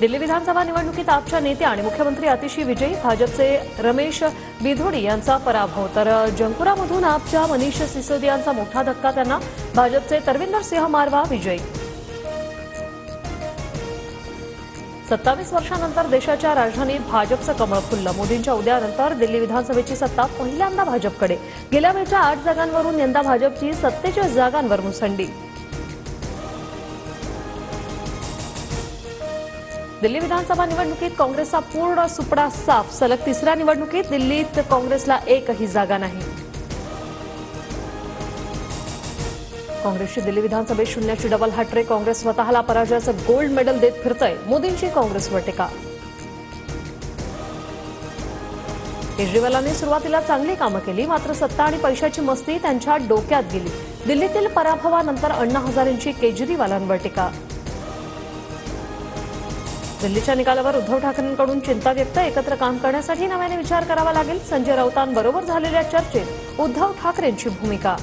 दिल्ली विधानसभा निवडणुकीत आपच्या नेत्या आणि मुख्यमंत्री आतिशी विजयी, भाजपचे रमेश बिधोडी यांचा पराभव, तर जंकुरामधून आपच्या मनीष सिसोदियांचा मोठा धक्का त्यांना, भाजपचे तरविंदर सिंह मारवा विजयी। 27 वर्षांनंतर देशाच्या राजधानीत भाजपचं कमळ फुललं, मोदींच्या उदयानंतर दिल्ली विधानसभेची सत्ता पहिल्यांदा भाजपकडे, गेल्या वेळच्या 8 जागांवरून यंदा भाजपची 47 जागांवर मुसंडी। दिल्ली विधानसभा निवडणुकीत काँग्रेसचा पूर्ण सुपडा साफ, सलग तिसऱ्या निवडणुकीत दिल्लीत काँग्रेसला एकही जागा नाही। काँग्रेसची दिल्ली विधानसभेत शून्याची डबल हॅट्रिक, काँग्रेस स्वतःला पराजयाचं गोल्ड मेडल देत फिरतंय, मोदींची काँग्रेसवर टीका। केजरीवालांनी सुरुवातीला चांगली कामं केली, मात्र सत्ता आणि पैशाची मस्ती त्यांच्या डोक्यात गेली, दिल्लीतील पराभवानंतर अण्णा हजारेंची केजरीवालांवर टीका। दिल्लीच्या निकालावर उद्धव ठाकरेंकडून चिंता व्यक्त, एकत्र काम करण्यासाठी नव्याने विचार करावा लागेल, संजय राऊतांबरोबर झालेल्या चर्चेत उद्धव ठाकरेंची भूमिका।